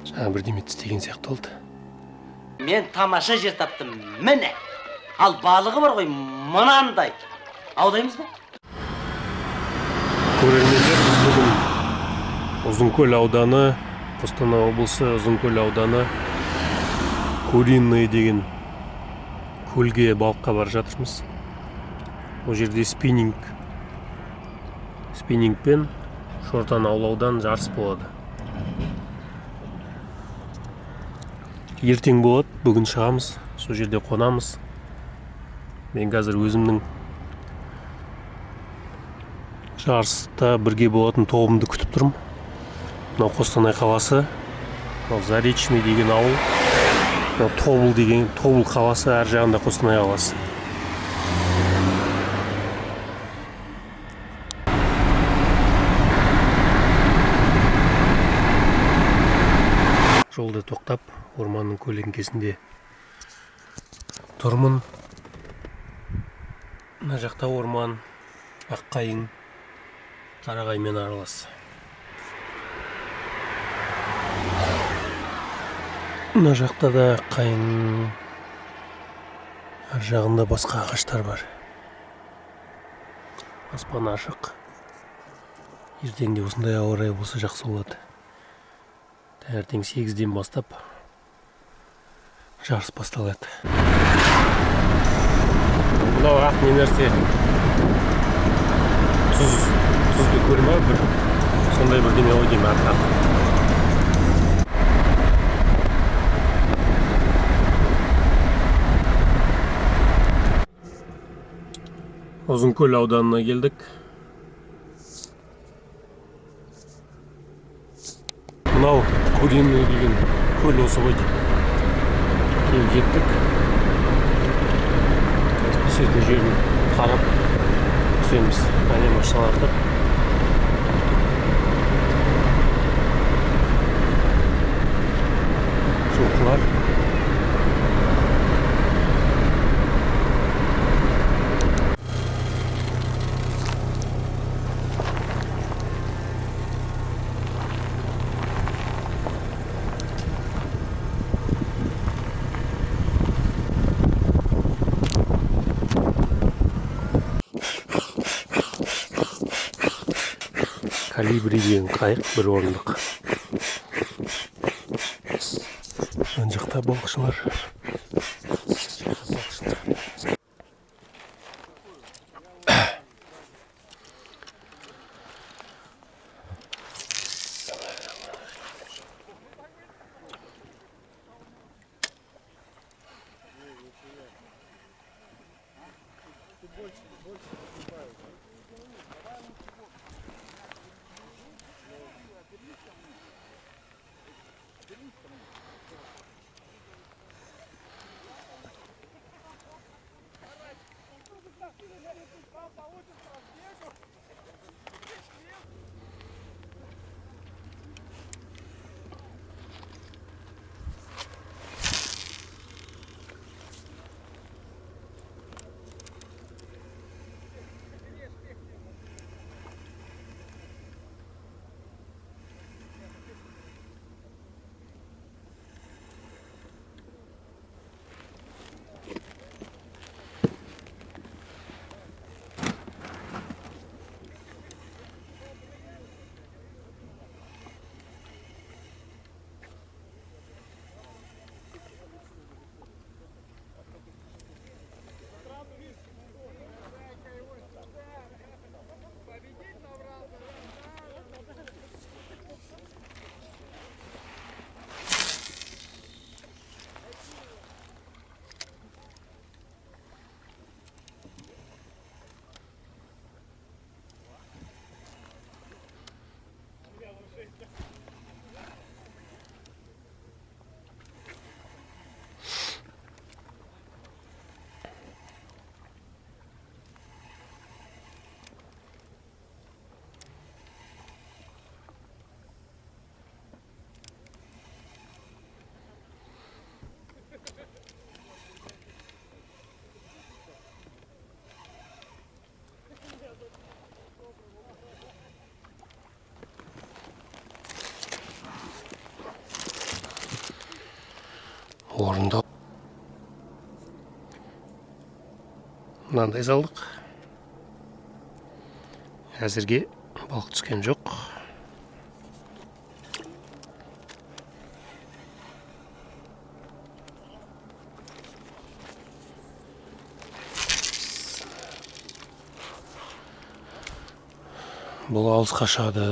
Жаңа бірдеме істеген сияқты болды. Мен тамаша жер таптым, міне. Ал балығы бар ғой, мынандай. Аудаймыз ба? Көрермендер, бүгін Ұзынкөл ауданы, Қостанай облысы Ұзынкөл ауданы Куриный деген көлге балыққа бар жатырмыз. Ол жерде спиннингпен шортан аулаудан жарыс болады. Ертең болады, бүгін шығамыз, сол жерде қонамыз. Мен қазір өзімнің жарыста бірге болатын тобымды күтіп тұрмын. Мынау Қостанай қаласы, Заречный деген ауыл, Тобыл қаласы, әр жағында Қостанай қаласы. Жолда тоқтап, орманның көлеңкесінде тұрмын. Мына жақта орман, аққайың, қарағаймен аралас. Мына жақта да қайың, ар жағында басқа ағаштар бар. Аспан ашық. Ертеңде осындай ауа райы болса жақсы болады. Таңертең 8-ден бастап жарыс басталады. Мынау ақ не нәрсе? Тұзды көрме бір сондай бірдеңе ғой деймін, ақ. Ұзынкөл ауданына келдік. Мынау Куриный деген көл осы ғой дейді. Келіп жеттік. Түсетін жерін қарап түсеміз. Әне машиналарды. Жылқылар. Калибри деген қайық, бір орындық. Жан жақта балықшылар. орындап мынандай салдық. Әзірге балық түскен жоқ. Бұл алыс қашады.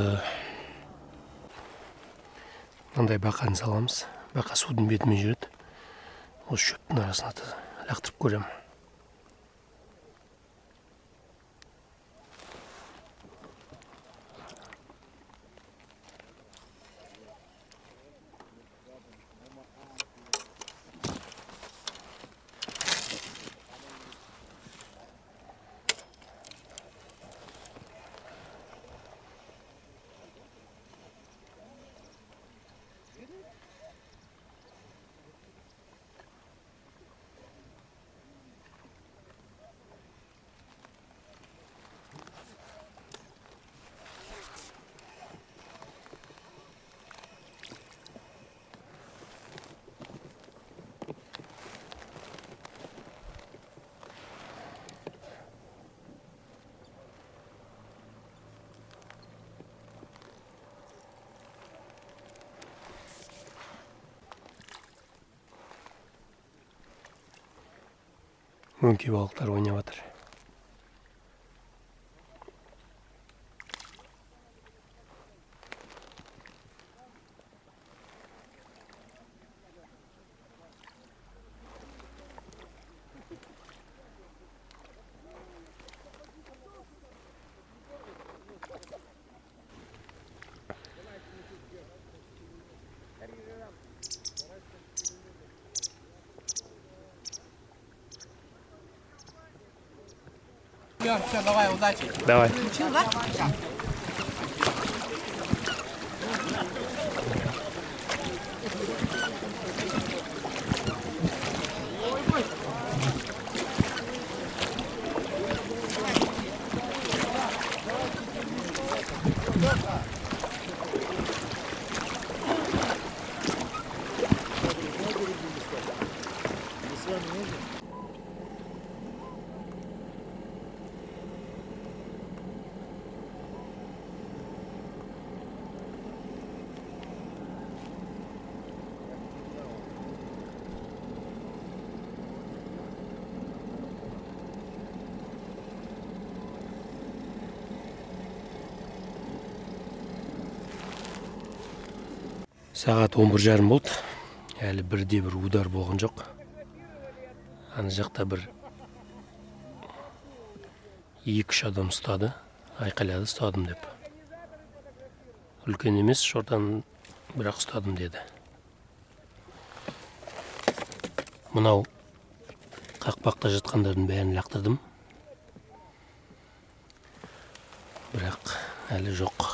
Мынандай бақаны саламыз. Бақа судың бетімен жүреді. Осы шөптің арасына лақтырып көремін. Мөңке балықтар ойнап жатыр. Все, давай, удачи. Давай. Включил, да? Сағат 11:30 болды. Әлі бірде бір удар болған жоқ. Ана жақта бір 2-3 адам ұстады. Айқайлады, ұстадым деп. Үлкен емес, шортан, бірақ ұстадым деді. Мынау қақпақта жатқандардың бәрін лақтырдым. Бірақ әлі жоқ.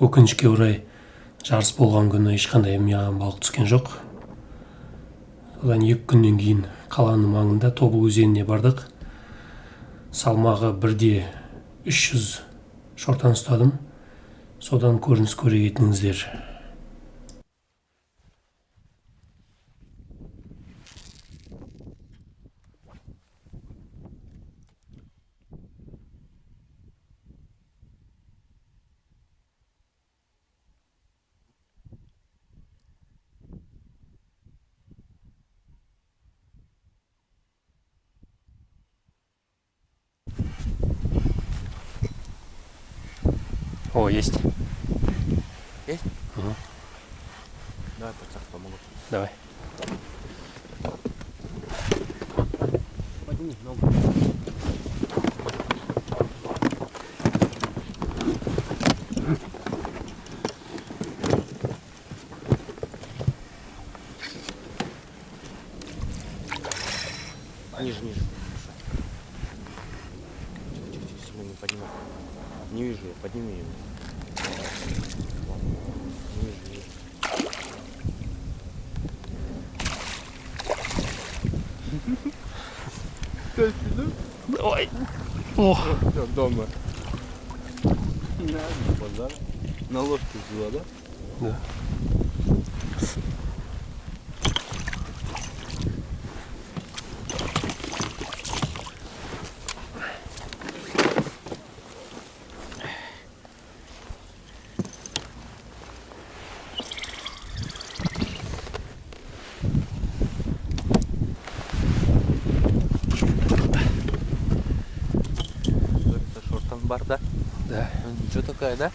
Өкінішке орай жарыс болған күні ешқандай маған балық түскен жоқ. Одан 2 күннен кейін қаланың маңында Тобыл өзеніне бардық. Салмағы 1/300 шортан ұстадым. Содан көрініс көре кетіңіздер. О, есть. Есть? Мгм. Давай, пацан, помогу. Давай. Подними ногу. Ниже, ниже. Тихо, сильно не поднимай. Не вижу я, подними ее. Ниже, ниже. Давай. О, Все, дома. Базар. На ложке взяла, да? да. Шортан бар, да? Да. Ничего такая, да?